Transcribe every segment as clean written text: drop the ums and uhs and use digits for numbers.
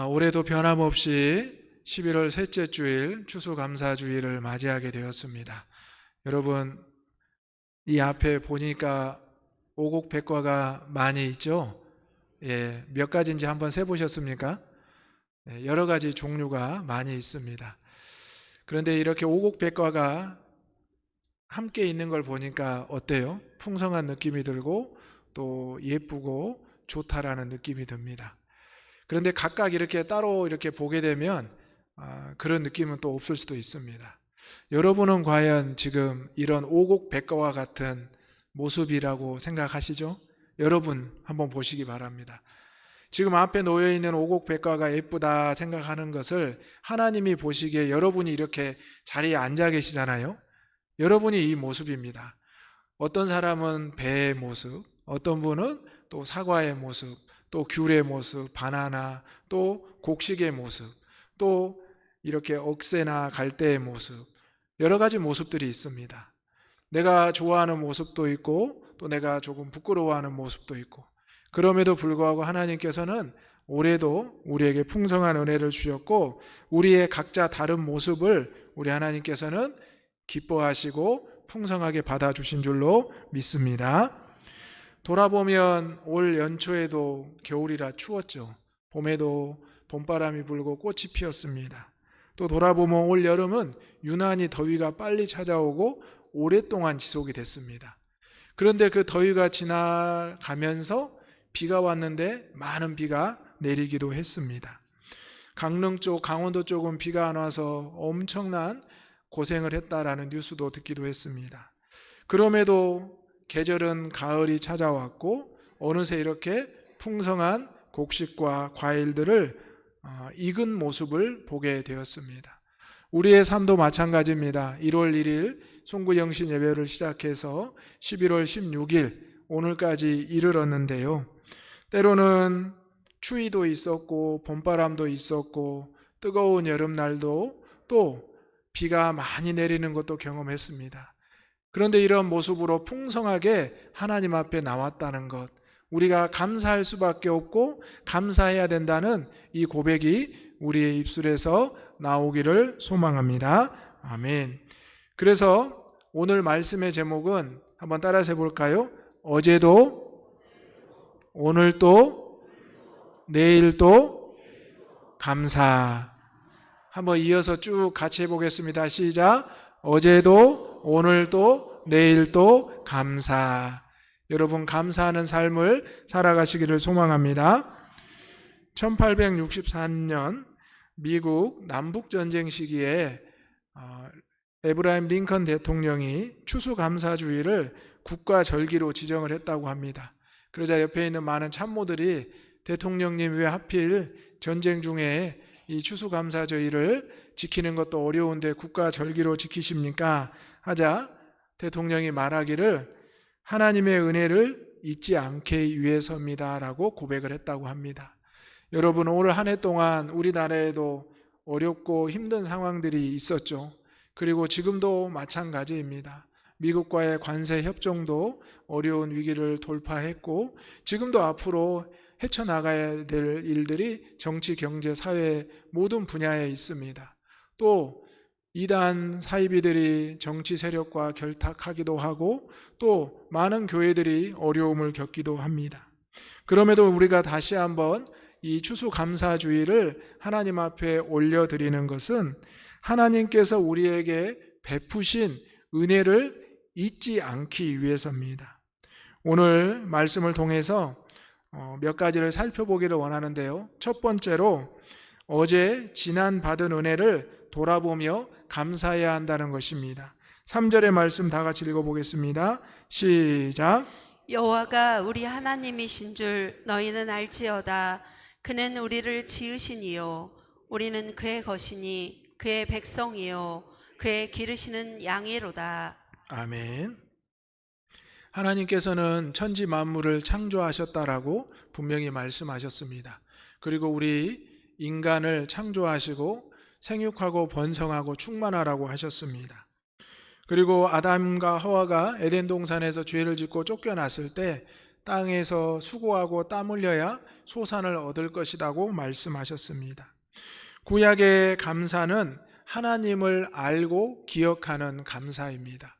올해도 변함없이 11월 셋째 주일 추수감사주일을 맞이하게 되었습니다. 여러분, 이 앞에 보니까 오곡백과가 많이 있죠? 몇 가지인지 한번 세보셨습니까? 여러 가지 종류가 많이 있습니다. 그런데 이렇게 오곡백과가 함께 있는 걸 보니까 어때요? 풍성한 느낌이 들고 또 예쁘고 좋다라는 느낌이 듭니다. 그런데 각각 이렇게 따로 이렇게 보게 되면 그런 느낌은 또 없을 수도 있습니다. 여러분은 과연 지금 이런 오곡백과와 같은 모습이라고 생각하시죠? 여러분 한번 보시기 바랍니다. 지금 앞에 놓여 있는 오곡백과가 예쁘다 생각하는 것을 하나님이 보시기에 여러분이 이렇게 자리에 앉아 계시잖아요. 여러분이 이 모습입니다. 어떤 사람은 배의 모습, 어떤 분은 또 사과의 모습, 또 귤의 모습, 바나나, 또 곡식의 모습, 또 이렇게 억새나 갈대의 모습, 여러 가지 모습들이 있습니다. 내가 좋아하는 모습도 있고 또 내가 조금 부끄러워하는 모습도 있고, 그럼에도 불구하고 하나님께서는 올해도 우리에게 풍성한 은혜를 주셨고 우리의 각자 다른 모습을 우리 하나님께서는 기뻐하시고 풍성하게 받아주신 줄로 믿습니다. 돌아보면 올 연초에도 겨울이라 추웠죠. 봄에도 봄바람이 불고 꽃이 피었습니다. 또 돌아보면 올 여름은 유난히 더위가 빨리 찾아오고 오랫동안 지속이 됐습니다. 그런데 그 더위가 지나가면서 비가 왔는데 많은 비가 내리기도 했습니다. 강릉 쪽, 강원도 쪽은 비가 안 와서 엄청난 고생을 했다라는 뉴스도 듣기도 했습니다. 그럼에도 계절은 가을이 찾아왔고 어느새 이렇게 풍성한 곡식과 과일들을 익은 모습을 보게 되었습니다. 우리의 삶도 마찬가지입니다. 1월 1일 송구영신 예배를 시작해서 11월 16일 오늘까지 이르렀는데요. 때로는 추위도 있었고 봄바람도 있었고 뜨거운 여름날도 또 비가 많이 내리는 것도 경험했습니다. 그런데 이런 모습으로 풍성하게 하나님 앞에 나왔다는 것, 우리가 감사할 수밖에 없고 감사해야 된다는 이 고백이 우리의 입술에서 나오기를 소망합니다. 아멘. 그래서 오늘 말씀의 제목은 한번 따라서 해볼까요? 어제도 오늘도 내일도 감사. 한번 이어서 쭉 같이 해보겠습니다. 시작. 어제도 오늘도 내일도 감사. 여러분 감사하는 삶을 살아가시기를 소망합니다. 1864년 미국 남북전쟁 시기에 에브라임 링컨 대통령이 추수감사주의를 국가절기로 지정을 했다고 합니다. 그러자 옆에 있는 많은 참모들이 대통령님 왜 하필 전쟁 중에 이 추수감사주의를 지키는 것도 어려운데 국가절기로 지키십니까? 하자 대통령이 말하기를 하나님의 은혜를 잊지 않기 위해서입니다 라고 고백을 했다고 합니다. 여러분 올 한 해 동안 우리나라에도 어렵고 힘든 상황들이 있었죠. 그리고 지금도 마찬가지입니다. 미국과의 관세 협정도 어려운 위기를 돌파했고 지금도 앞으로 헤쳐나가야 될 일들이 정치, 경제, 사회 모든 분야에 있습니다. 또 이단 사이비들이 정치 세력과 결탁하기도 하고 또 많은 교회들이 어려움을 겪기도 합니다. 그럼에도 우리가 다시 한번 이 추수감사주의를 하나님 앞에 올려드리는 것은 하나님께서 우리에게 베푸신 은혜를 잊지 않기 위해서입니다. 오늘 말씀을 통해서 몇 가지를 살펴보기를 원하는데요. 첫 번째로 어제 지난 받은 은혜를 돌아보며 감사해야 한다는 것입니다. 3절의 말씀 다 같이 읽어보겠습니다. 시작. 여호와가 우리 하나님이신 줄 너희는 알지어다. 그는 우리를 지으시니요 우리는 그의 것이니 그의 백성이요 그의 기르시는 양이로다. 아멘. 하나님께서는 천지 만물을 창조하셨다라고 분명히 말씀하셨습니다. 그리고 우리 인간을 창조하시고 생육하고 번성하고 충만하라고 하셨습니다. 그리고 아담과 하와가 에덴 동산에서 죄를 짓고 쫓겨났을 때 땅에서 수고하고 땀 흘려야 소산을 얻을 것이라고 말씀하셨습니다. 구약의 감사는 하나님을 알고 기억하는 감사입니다.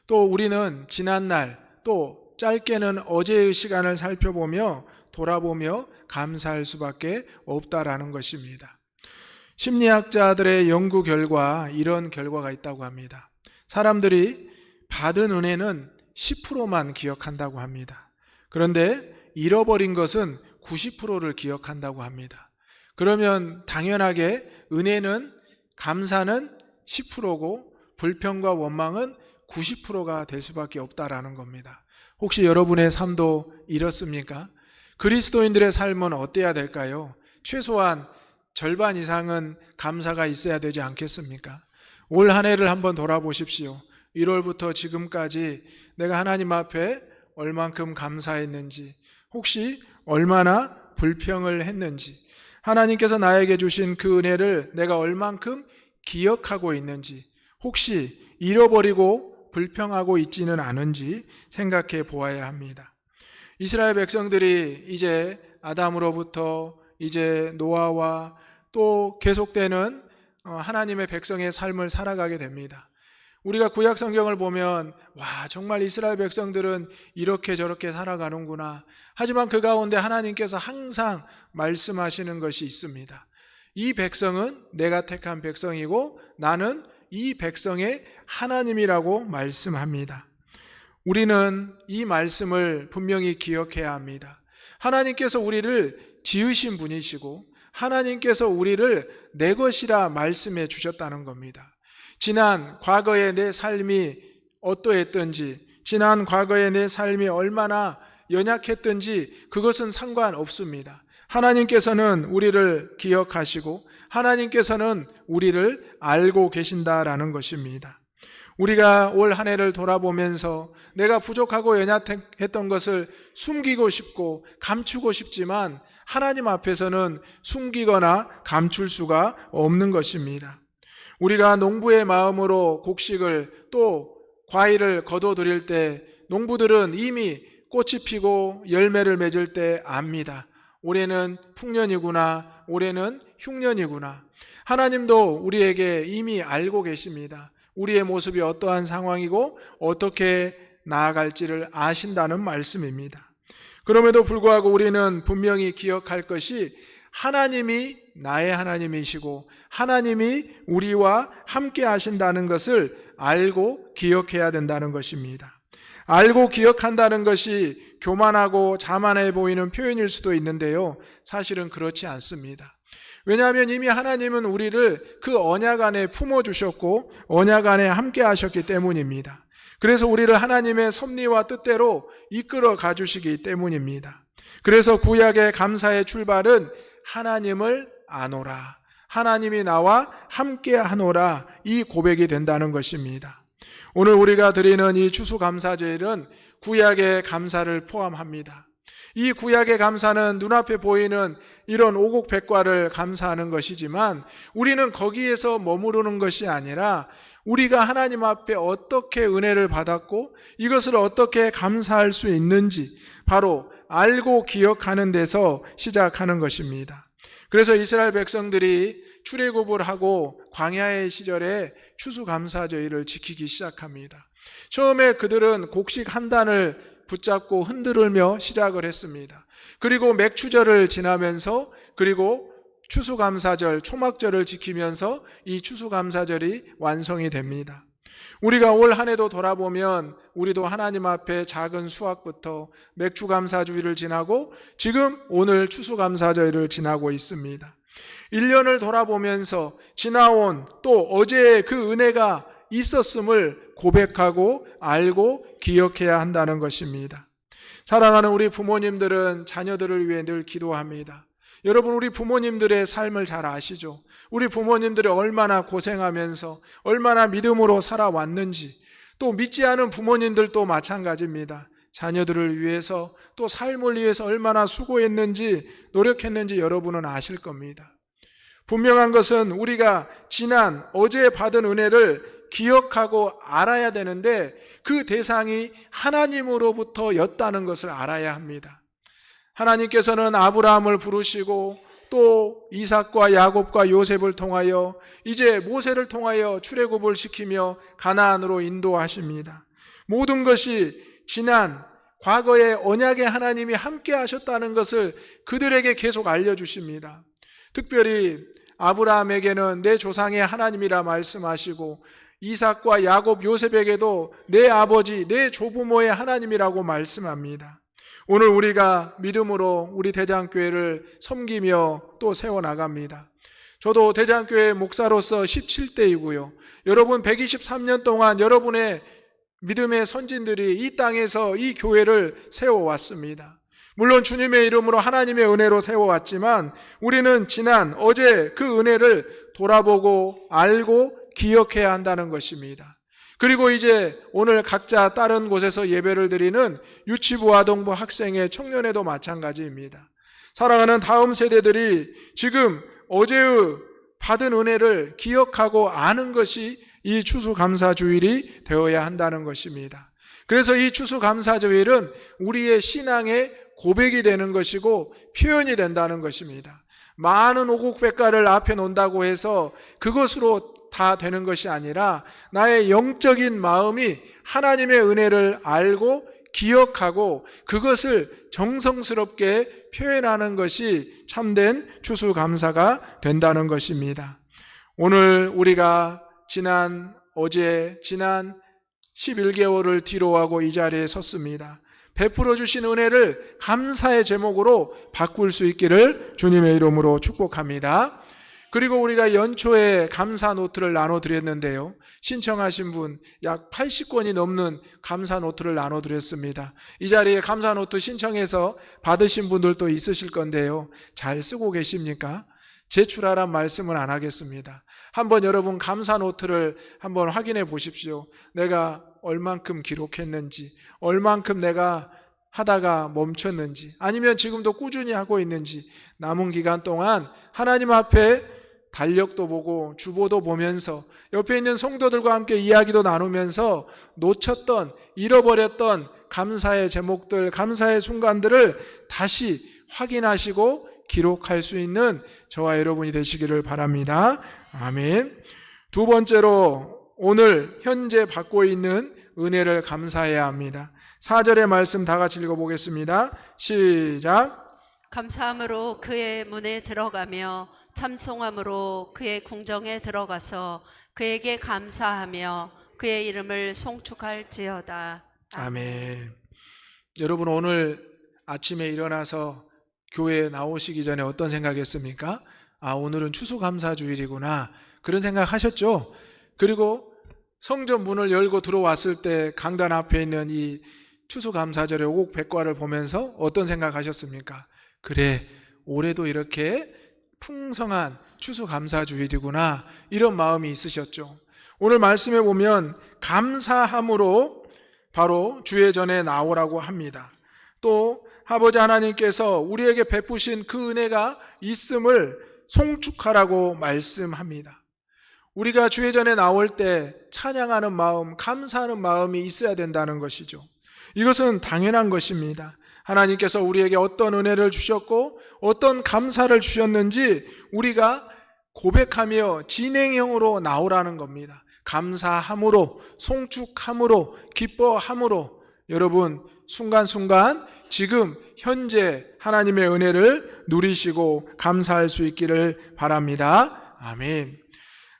또 우리는 지난날 또 짧게는 어제의 시간을 살펴보며 돌아보며 감사할 수밖에 없다라는 것입니다. 심리학자들의 연구 결과 이런 결과가 있다고 합니다. 사람들이 받은 은혜는 10%만 기억한다고 합니다. 그런데 잃어버린 것은 90%를 기억한다고 합니다. 그러면 당연하게 은혜는, 감사는 10%고 불평과 원망은 90%가 될 수밖에 없다라는 겁니다. 혹시 여러분의 삶도 이렇습니까? 그리스도인들의 삶은 어때야 될까요? 최소한 절반 이상은 감사가 있어야 되지 않겠습니까? 올 한 해를 한번 돌아보십시오. 1월부터 지금까지 내가 하나님 앞에 얼만큼 감사했는지, 혹시 얼마나 불평을 했는지, 하나님께서 나에게 주신 그 은혜를 내가 얼만큼 기억하고 있는지, 혹시 잃어버리고 불평하고 있지는 않은지 생각해 보아야 합니다. 이스라엘 백성들이 이제 아담으로부터 이제 노아와 또 계속되는 하나님의 백성의 삶을 살아가게 됩니다. 우리가 구약 성경을 보면 와, 정말 이스라엘 백성들은 이렇게 저렇게 살아가는구나. 하지만 그 가운데 하나님께서 항상 말씀하시는 것이 있습니다. 이 백성은 내가 택한 백성이고 나는 이 백성의 하나님이라고 말씀합니다. 우리는 이 말씀을 분명히 기억해야 합니다. 하나님께서 우리를 지으신 분이시고 하나님께서 우리를 내 것이라 말씀해 주셨다는 겁니다. 지난 과거의 내 삶이 어떠했든지, 지난 과거의 내 삶이 얼마나 연약했든지 그것은 상관없습니다. 하나님께서는 우리를 기억하시고 하나님께서는 우리를 알고 계신다라는 것입니다. 우리가 올 한 해를 돌아보면서 내가 부족하고 연약했던 것을 숨기고 싶고 감추고 싶지만 하나님 앞에서는 숨기거나 감출 수가 없는 것입니다. 우리가 농부의 마음으로 곡식을 또 과일을 거둬들일 때 농부들은 이미 꽃이 피고 열매를 맺을 때 압니다. 올해는 풍년이구나, 올해는 흉년이구나. 하나님도 우리에게 이미 알고 계십니다. 우리의 모습이 어떠한 상황이고 어떻게 나아갈지를 아신다는 말씀입니다. 그럼에도 불구하고 우리는 분명히 기억할 것이 하나님이 나의 하나님이시고 하나님이 우리와 함께 하신다는 것을 알고 기억해야 된다는 것입니다. 알고 기억한다는 것이 교만하고 자만해 보이는 표현일 수도 있는데요, 사실은 그렇지 않습니다. 왜냐하면 이미 하나님은 우리를 그 언약 안에 품어주셨고 언약 안에 함께 하셨기 때문입니다. 그래서 우리를 하나님의 섭리와 뜻대로 이끌어 가주시기 때문입니다. 그래서 구약의 감사의 출발은 하나님을 아노라, 하나님이 나와 함께 하노라, 이 고백이 된다는 것입니다. 오늘 우리가 드리는 이 추수감사제일은 구약의 감사를 포함합니다. 이 구약의 감사는 눈앞에 보이는 이런 오곡백과를 감사하는 것이지만 우리는 거기에서 머무르는 것이 아니라 우리가 하나님 앞에 어떻게 은혜를 받았고 이것을 어떻게 감사할 수 있는지 바로 알고 기억하는 데서 시작하는 것입니다. 그래서 이스라엘 백성들이 출애굽을 하고 광야의 시절에 추수감사제일을 지키기 시작합니다. 처음에 그들은 곡식 한 단을 붙잡고 흔들며 시작을 했습니다. 그리고 맥추절을 지나면서 그리고 추수감사절, 초막절을 지키면서 이 추수감사절이 완성이 됩니다. 우리가 올 한 해도 돌아보면 우리도 하나님 앞에 작은 수확부터 맥추감사주일을 지나고 지금 오늘 추수감사절을 지나고 있습니다. 1년을 돌아보면서 지나온 또 어제의 그 은혜가 있었음을 고백하고 알고 기억해야 한다는 것입니다. 사랑하는 우리 부모님들은 자녀들을 위해 늘 기도합니다. 여러분, 우리 부모님들의 삶을 잘 아시죠? 우리 부모님들이 얼마나 고생하면서 얼마나 믿음으로 살아왔는지, 또 믿지 않은 부모님들도 마찬가지입니다. 자녀들을 위해서 또 삶을 위해서 얼마나 수고했는지 노력했는지 여러분은 아실 겁니다. 분명한 것은 우리가 지난 어제 받은 은혜를 기억하고 알아야 되는데 그 대상이 하나님으로부터였다는 것을 알아야 합니다. 하나님께서는 아브라함을 부르시고 또 이삭과 야곱과 요셉을 통하여 이제 모세를 통하여 출애굽을 시키며 가나안으로 인도하십니다. 모든 것이 지난 과거의 언약의 하나님이 함께 하셨다는 것을 그들에게 계속 알려주십니다. 특별히 아브라함에게는 내 조상의 하나님이라 말씀하시고 이삭과 야곱, 요셉에게도 내 아버지, 내 조부모의 하나님이라고 말씀합니다. 오늘 우리가 믿음으로 우리 대장교회를 섬기며 또 세워나갑니다. 저도 대장교회 목사로서 17대이고요. 여러분 123년 동안 여러분의 믿음의 선진들이 이 땅에서 이 교회를 세워왔습니다. 물론 주님의 이름으로 하나님의 은혜로 세워왔지만 우리는 지난 어제 그 은혜를 돌아보고 알고 기억해야 한다는 것입니다. 그리고 이제 오늘 각자 다른 곳에서 예배를 드리는 유치부, 아동부, 학생회, 청년회도 마찬가지입니다. 사랑하는 다음 세대들이 지금 어제의 받은 은혜를 기억하고 아는 것이 이 추수감사주일이 되어야 한다는 것입니다. 그래서 이 추수감사주일은 우리의 신앙의 고백이 되는 것이고 표현이 된다는 것입니다. 많은 오곡백과를 앞에 놓는다고 해서 그것으로 다 되는 것이 아니라 나의 영적인 마음이 하나님의 은혜를 알고 기억하고 그것을 정성스럽게 표현하는 것이 참된 추수감사가 된다는 것입니다. 오늘 우리가 지난 11개월을 뒤로하고 이 자리에 섰습니다. 베풀어 주신 은혜를 감사의 제목으로 바꿀 수 있기를 주님의 이름으로 축복합니다. 그리고 우리가 연초에 감사 노트를 나눠드렸는데요. 신청하신 분 약 80권이 넘는 감사 노트를 나눠드렸습니다. 이 자리에 감사 노트 신청해서 받으신 분들도 있으실 건데요. 잘 쓰고 계십니까? 제출하란 말씀은 안 하겠습니다. 한번 여러분 감사 노트를 한번 확인해 보십시오. 내가 얼만큼 기록했는지, 얼만큼 내가 하다가 멈췄는지, 아니면 지금도 꾸준히 하고 있는지, 남은 기간 동안 하나님 앞에 달력도 보고 주보도 보면서 옆에 있는 성도들과 함께 이야기도 나누면서 놓쳤던, 잃어버렸던 감사의 제목들, 감사의 순간들을 다시 확인하시고 기록할 수 있는 저와 여러분이 되시기를 바랍니다. 아멘. 두 번째로 오늘 현재 받고 있는 은혜를 감사해야 합니다. 4절의 말씀 다 같이 읽어보겠습니다. 시작. 감사함으로 그의 문에 들어가며 찬송함으로 그의 궁정에 들어가서 그에게 감사하며 그의 이름을 송축할지어다. 아멘. 여러분 오늘 아침에 일어나서 교회에 나오시기 전에 어떤 생각했습니까? 아, 오늘은 추수감사주일이구나, 그런 생각 하셨죠? 그리고 성전 문을 열고 들어왔을 때 강단 앞에 있는 이 추수감사절의 오곡백과를 보면서 어떤 생각 하셨습니까? 그래, 올해도 이렇게 풍성한 추수감사주일이구나, 이런 마음이 있으셨죠. 오늘 말씀에 보면 감사함으로 바로 주의 전에 나오라고 합니다. 또 아버지 하나님께서 우리에게 베푸신 그 은혜가 있음을 송축하라고 말씀합니다. 우리가 주의 전에 나올 때 찬양하는 마음, 감사하는 마음이 있어야 된다는 것이죠. 이것은 당연한 것입니다. 하나님께서 우리에게 어떤 은혜를 주셨고 어떤 감사를 주셨는지 우리가 고백하며 진행형으로 나오라는 겁니다. 감사함으로, 송축함으로, 기뻐함으로 여러분 순간순간 지금 현재 하나님의 은혜를 누리시고 감사할 수 있기를 바랍니다. 아멘.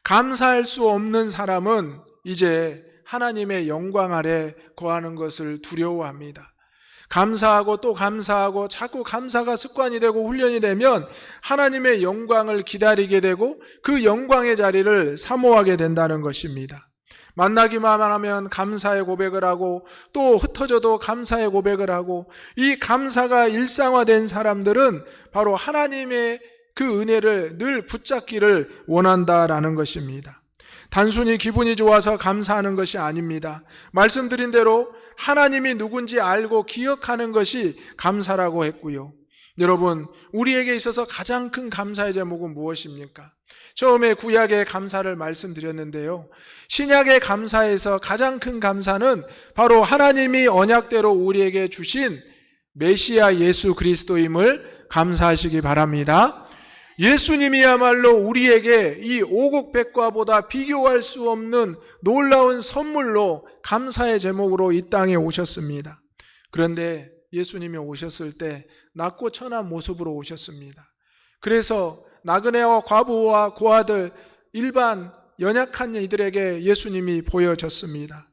감사할 수 없는 사람은 이제 하나님의 영광 아래 거하는 것을 두려워합니다. 감사하고 또 감사하고 자꾸 감사가 습관이 되고 훈련이 되면 하나님의 영광을 기다리게 되고 그 영광의 자리를 사모하게 된다는 것입니다. 만나기만 하면 감사의 고백을 하고 또 흩어져도 감사의 고백을 하고, 이 감사가 일상화된 사람들은 바로 하나님의 그 은혜를 늘 붙잡기를 원한다라는 것입니다. 단순히 기분이 좋아서 감사하는 것이 아닙니다. 말씀드린 대로 하나님이 누군지 알고 기억하는 것이 감사라고 했고요. 여러분, 우리에게 있어서 가장 큰 감사의 제목은 무엇입니까? 처음에 구약의 감사를 말씀드렸는데요. 신약의 감사에서 가장 큰 감사는 바로 하나님이 언약대로 우리에게 주신 메시아 예수 그리스도임을 감사하시기 바랍니다. 예수님이야말로 우리에게 이 오곡백과보다 비교할 수 없는 놀라운 선물로 감사의 제목으로 이 땅에 오셨습니다. 그런데 예수님이 오셨을 때 낮고 천한 모습으로 오셨습니다. 그래서 나그네와 과부와 고아들, 일반 연약한 이들에게 예수님이 보여졌습니다.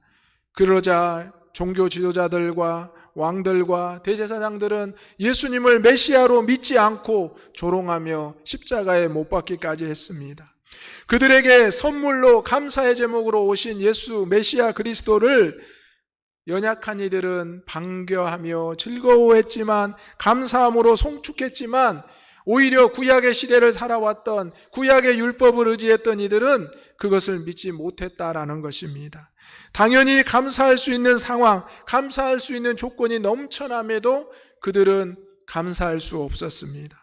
그러자 종교 지도자들과 왕들과 대제사장들은 예수님을 메시아로 믿지 않고 조롱하며 십자가에 못 박기까지 했습니다. 그들에게 선물로 감사의 제목으로 오신 예수 메시아 그리스도를 연약한 이들은 반겨하며 즐거워했지만, 감사함으로 송축했지만, 오히려 구약의 시대를 살아왔던, 구약의 율법을 의지했던 이들은 그것을 믿지 못했다라는 것입니다. 당연히 감사할 수 있는 상황, 감사할 수 있는 조건이 넘쳐남에도 그들은 감사할 수 없었습니다.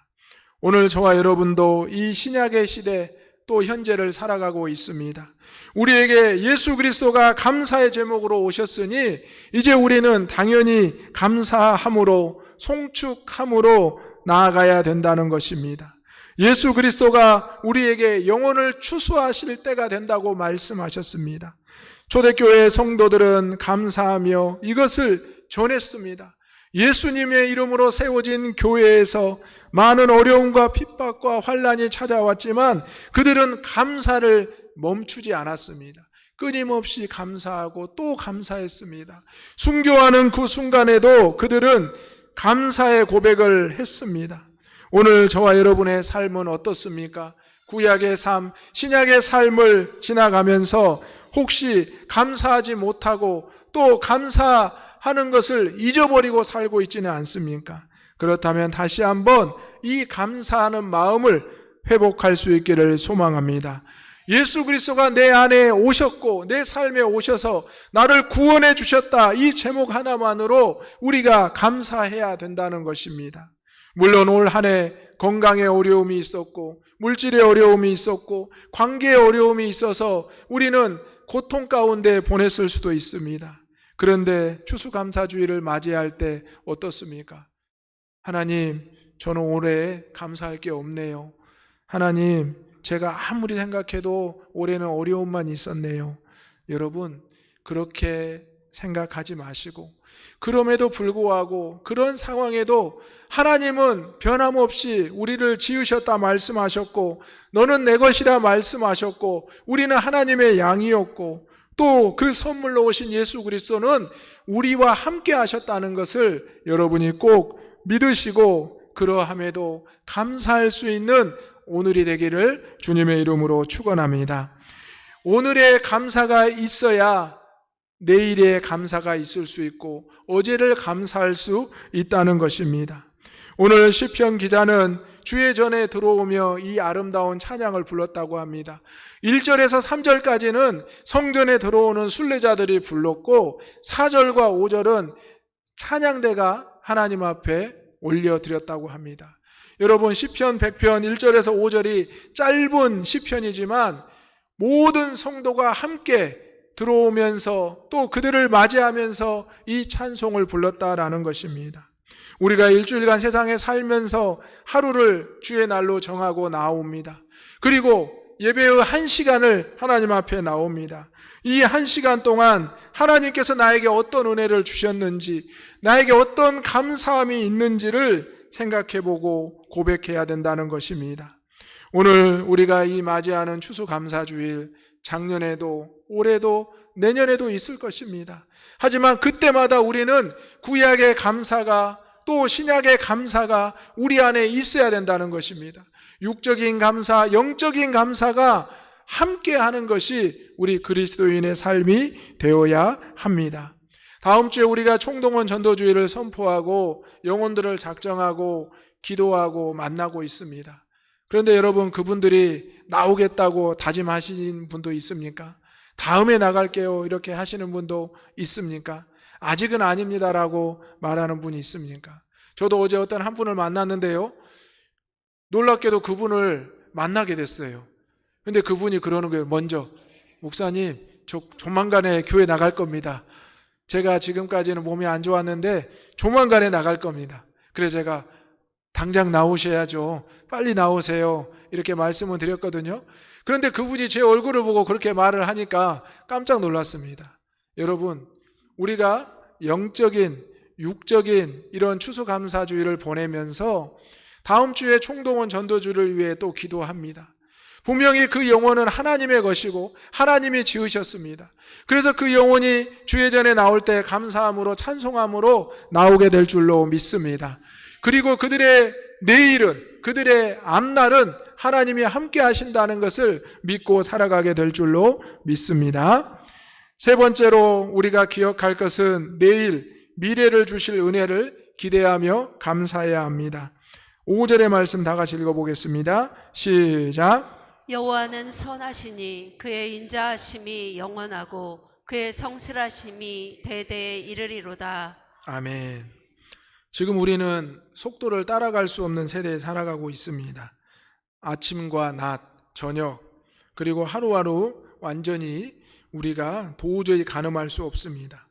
오늘 저와 여러분도 이 신약의 시대, 또 현재를 살아가고 있습니다. 우리에게 예수 그리스도가 감사의 제목으로 오셨으니 이제 우리는 당연히 감사함으로, 송축함으로 나아가야 된다는 것입니다. 예수 그리스도가 우리에게 영혼을 추수하실 때가 된다고 말씀하셨습니다. 초대교회 성도들은 감사하며 이것을 전했습니다. 예수님의 이름으로 세워진 교회에서 많은 어려움과 핍박과 환난이 찾아왔지만 그들은 감사를 멈추지 않았습니다. 끊임없이 감사하고 또 감사했습니다. 순교하는 그 순간에도 그들은 감사의 고백을 했습니다. 오늘 저와 여러분의 삶은 어떻습니까? 구약의 삶, 신약의 삶을 지나가면서 혹시 감사하지 못하고 또 감사하는 것을 잊어버리고 살고 있지는 않습니까? 그렇다면 다시 한번 이 감사하는 마음을 회복할 수 있기를 소망합니다. 예수 그리스도가 내 안에 오셨고 내 삶에 오셔서 나를 구원해 주셨다, 이 제목 하나만으로 우리가 감사해야 된다는 것입니다. 물론 올 한 해 건강에 어려움이 있었고 물질의 어려움이 있었고 관계의 어려움이 있어서 우리는 고통 가운데 보냈을 수도 있습니다. 그런데 추수감사주의를 맞이할 때 어떻습니까? 하나님, 저는 올해 감사할 게 없네요. 하나님, 제가 아무리 생각해도 올해는 어려움만 있었네요. 여러분, 그렇게 생각하지 마시고, 그럼에도 불구하고 그런 상황에도 하나님은 변함없이 우리를 지으셨다 말씀하셨고, 너는 내 것이라 말씀하셨고, 우리는 하나님의 양이었고, 또 그 선물로 오신 예수 그리스도는 우리와 함께 하셨다는 것을 여러분이 꼭 믿으시고, 그러함에도 감사할 수 있는 오늘이 되기를 주님의 이름으로 축원합니다. 오늘의 감사가 있어야 내일의 감사가 있을 수 있고 어제를 감사할 수 있다는 것입니다. 오늘 시편 기자는 주의 전에 들어오며 이 아름다운 찬양을 불렀다고 합니다. 1절에서 3절까지는 성전에 들어오는 순례자들이 불렀고 4절과 5절은 찬양대가 하나님 앞에 올려드렸다고 합니다. 여러분, 시편 100편 1절에서 5절이 짧은 시편이지만 모든 성도가 함께 들어오면서 또 그들을 맞이하면서 이 찬송을 불렀다라는 것입니다. 우리가 일주일간 세상에 살면서 하루를 주의 날로 정하고 나옵니다. 그리고 예배의 1시간을 하나님 앞에 나옵니다. 이 1시간 동안 하나님께서 나에게 어떤 은혜를 주셨는지, 나에게 어떤 감사함이 있는지를 생각해보고 고백해야 된다는 것입니다. 오늘 우리가 이 맞이하는 추수감사주일, 작년에도 올해도 내년에도 있을 것입니다. 하지만 그때마다 우리는 구약의 감사가 또 신약의 감사가 우리 안에 있어야 된다는 것입니다. 육적인 감사, 영적인 감사가 함께하는 것이 우리 그리스도인의 삶이 되어야 합니다. 다음 주에 우리가 총동원 전도주의를 선포하고 영혼들을 작정하고 기도하고 만나고 있습니다. 그런데 여러분, 그분들이 나오겠다고 다짐하신 분도 있습니까? 다음에 나갈게요 이렇게 하시는 분도 있습니까? 아직은 아닙니다라고 말하는 분이 있습니까? 저도 어제 어떤 한 분을 만났는데요, 놀랍게도 그분을 만나게 됐어요. 근데 그분이 그러는 거예요. 먼저, 목사님, 저 조만간에 교회 나갈 겁니다. 제가 지금까지는 몸이 안 좋았는데 조만간에 나갈 겁니다. 그래서 제가 당장 나오셔야죠, 빨리 나오세요, 이렇게 말씀을 드렸거든요. 그런데 그분이 제 얼굴을 보고 그렇게 말을 하니까 깜짝 놀랐습니다. 여러분, 우리가 영적인, 육적인 이런 추수감사주의를 보내면서 다음 주에 총동원 전도주를 위해 또 기도합니다. 분명히 그 영혼은 하나님의 것이고 하나님이 지으셨습니다. 그래서 그 영혼이 주회전에 나올 때 감사함으로 찬송함으로 나오게 될 줄로 믿습니다. 그리고 그들의 내일은, 그들의 앞날은 하나님이 함께 하신다는 것을 믿고 살아가게 될 줄로 믿습니다. 세 번째로 우리가 기억할 것은 내일 미래를 주실 은혜를 기대하며 감사해야 합니다. 5절의 말씀 다 같이 읽어보겠습니다. 시작. 여호와는 선하시니 그의 인자하심이 영원하고 그의 성실하심이 대대에 이르리로다. 아멘. 지금 우리는 속도를 따라갈 수 없는 세대에 살아가고 있습니다. 아침과 낮, 저녁, 그리고 하루하루 완전히 우리가 도저히 가늠할 수 없습니다.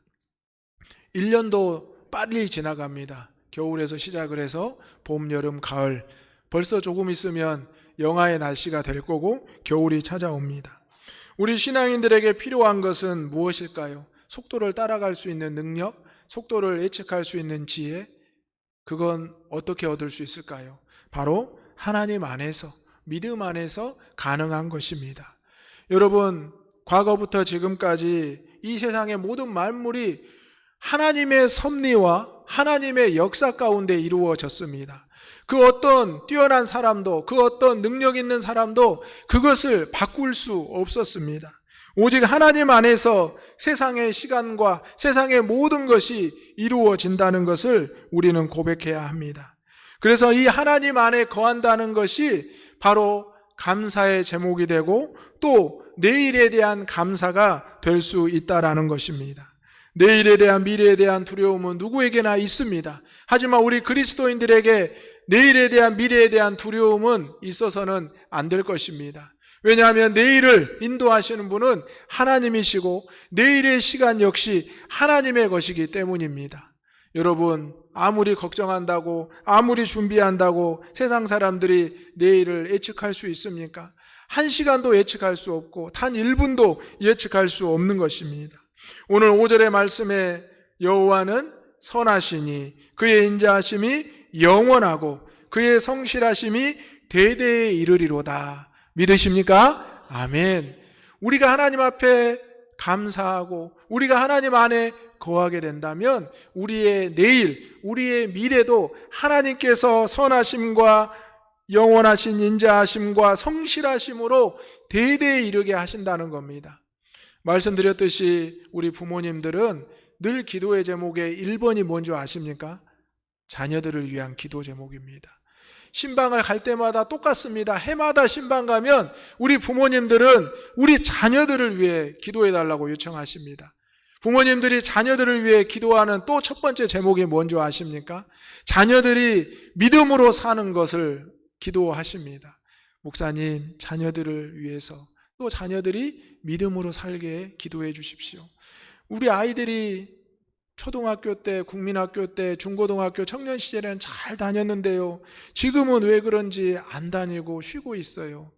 1년도 빨리 지나갑니다. 겨울에서 시작을 해서 봄, 여름, 가을, 벌써 조금 있으면 영하의 날씨가 될 거고 겨울이 찾아옵니다. 우리 신앙인들에게 필요한 것은 무엇일까요? 속도를 따라갈 수 있는 능력, 속도를 예측할 수 있는 지혜, 그건 어떻게 얻을 수 있을까요? 바로 하나님 안에서, 믿음 안에서 가능한 것입니다. 여러분, 과거부터 지금까지 이 세상의 모든 만물이 하나님의 섭리와 하나님의 역사 가운데 이루어졌습니다. 그 어떤 뛰어난 사람도, 그 어떤 능력 있는 사람도 그것을 바꿀 수 없었습니다. 오직 하나님 안에서 세상의 시간과 세상의 모든 것이 이루어진다는 것을 우리는 고백해야 합니다. 그래서 이 하나님 안에 거한다는 것이 바로 감사의 제목이 되고 또 내일에 대한 감사가 될 수 있다라는 것입니다. 내일에 대한, 미래에 대한 두려움은 누구에게나 있습니다. 하지만 우리 그리스도인들에게 내일에 대한, 미래에 대한 두려움은 있어서는 안 될 것입니다. 왜냐하면 내일을 인도하시는 분은 하나님이시고 내일의 시간 역시 하나님의 것이기 때문입니다. 여러분, 아무리 걱정한다고, 아무리 준비한다고 세상 사람들이 내일을 예측할 수 있습니까? 한 시간도 예측할 수 없고 단 1분도 예측할 수 없는 것입니다. 오늘 5절의 말씀에 여호와는 선하시니 그의 인자하심이 영원하고 그의 성실하심이 대대에 이르리로다. 믿으십니까? 아멘. 우리가 하나님 앞에 감사하고 우리가 하나님 안에 거하게 된다면 우리의 내일, 우리의 미래도 하나님께서 선하심과 영원하신 인자하심과 성실하심으로 대대에 이르게 하신다는 겁니다. 말씀드렸듯이 우리 부모님들은 늘 기도의 제목의 1번이 뭔지 아십니까? 자녀들을 위한 기도 제목입니다. 신방을 갈 때마다 똑같습니다. 해마다 신방 가면 우리 부모님들은 우리 자녀들을 위해 기도해 달라고 요청하십니다. 부모님들이 자녀들을 위해 기도하는 또 첫 번째 제목이 뭔지 아십니까? 자녀들이 믿음으로 사는 것을 기도하십니다. 목사님, 자녀들을 위해서 또 자녀들이 믿음으로 살게 기도해 주십시오. 우리 아이들이 초등학교 때, 국민학교 때, 중고등학교, 청년 시절에는 잘 다녔는데요, 지금은 왜 그런지 안 다니고 쉬고 있어요.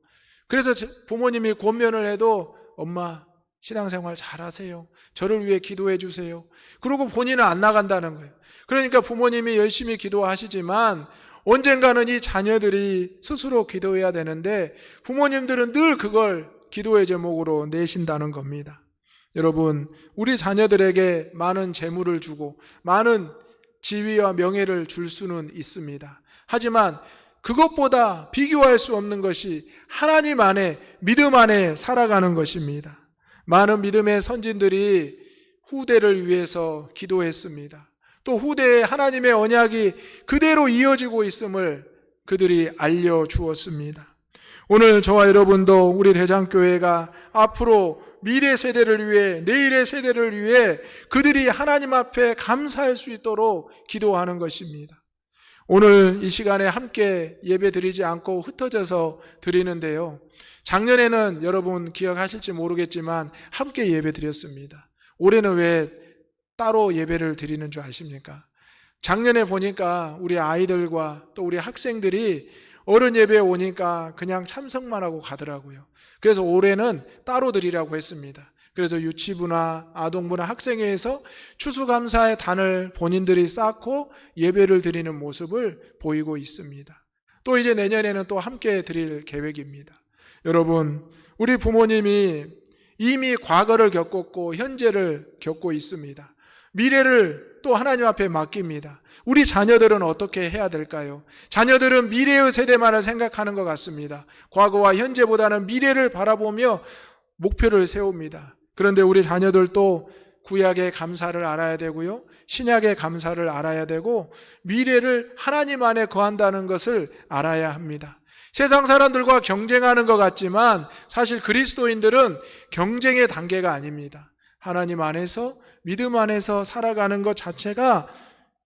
그래서 부모님이 권면을 해도 엄마 신앙생활 잘하세요, 저를 위해 기도해 주세요, 그러고 본인은 안 나간다는 거예요. 그러니까 부모님이 열심히 기도하시지만 언젠가는 이 자녀들이 스스로 기도해야 되는데 부모님들은 늘 그걸 기도의 제목으로 내신다는 겁니다. 여러분, 우리 자녀들에게 많은 재물을 주고 많은 지위와 명예를 줄 수는 있습니다. 하지만 그것보다 비교할 수 없는 것이 하나님 안에, 믿음 안에 살아가는 것입니다. 많은 믿음의 선진들이 후대를 위해서 기도했습니다. 또 후대에 하나님의 언약이 그대로 이어지고 있음을 그들이 알려주었습니다. 오늘 저와 여러분도 우리 대장교회가 앞으로 미래 세대를 위해, 내일의 세대를 위해 그들이 하나님 앞에 감사할 수 있도록 기도하는 것입니다. 오늘 이 시간에 함께 예배 드리지 않고 흩어져서 드리는데요. 작년에는 여러분 기억하실지 모르겠지만 함께 예배 드렸습니다. 올해는 왜 따로 예배를 드리는 줄 아십니까? 작년에 보니까 우리 아이들과 또 우리 학생들이 어른 예배에 오니까 그냥 참석만 하고 가더라고요. 그래서 올해는 따로 드리라고 했습니다. 그래서 유치부나 아동부나 학생회에서 추수감사의 단을 본인들이 쌓고 예배를 드리는 모습을 보이고 있습니다. 또 이제 내년에는 또 함께 드릴 계획입니다. 여러분, 우리 부모님이 이미 과거를 겪었고 현재를 겪고 있습니다. 미래를 또 하나님 앞에 맡깁니다. 우리 자녀들은 어떻게 해야 될까요? 자녀들은 미래의 세대만을 생각하는 것 같습니다. 과거와 현재보다는 미래를 바라보며 목표를 세웁니다. 그런데 우리 자녀들도 구약의 감사를 알아야 되고요, 신약의 감사를 알아야 되고 미래를 하나님 안에 거한다는 것을 알아야 합니다. 세상 사람들과 경쟁하는 것 같지만 사실 그리스도인들은 경쟁의 단계가 아닙니다. 하나님 안에서, 믿음 안에서 살아가는 것 자체가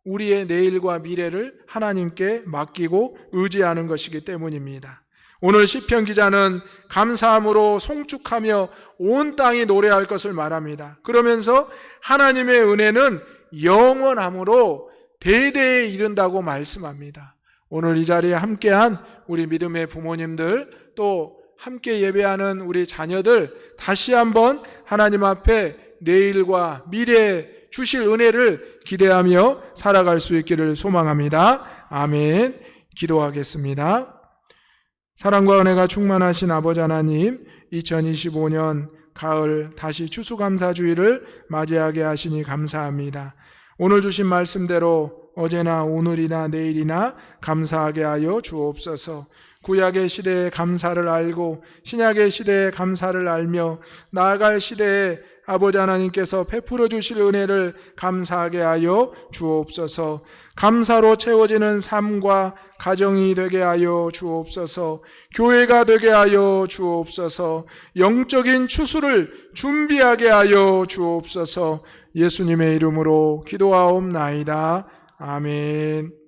우리의 내일과 미래를 하나님께 맡기고 의지하는 것이기 때문입니다. 오늘 시편 기자는 감사함으로 송축하며 온 땅이 노래할 것을 말합니다. 그러면서 하나님의 은혜는 영원함으로 대대에 이른다고 말씀합니다. 오늘 이 자리에 함께한 우리 믿음의 부모님들, 또 함께 예배하는 우리 자녀들, 다시 한번 하나님 앞에 내일과 미래에 주실 은혜를 기대하며 살아갈 수 있기를 소망합니다. 아멘. 기도하겠습니다. 사랑과 은혜가 충만하신 아버지 하나님, 2025년 가을 다시 추수감사주의를 맞이하게 하시니 감사합니다. 오늘 주신 말씀대로 어제나 오늘이나 내일이나 감사하게 하여 주옵소서. 구약의 시대에 감사를 알고 신약의 시대에 감사를 알며 나아갈 시대에 아버지 하나님께서 베풀어 주실 은혜를 감사하게 하여 주옵소서. 감사로 채워지는 삶과 가정이 되게 하여 주옵소서. 교회가 되게 하여 주옵소서. 영적인 추수를 준비하게 하여 주옵소서. 예수님의 이름으로 기도하옵나이다. 아멘.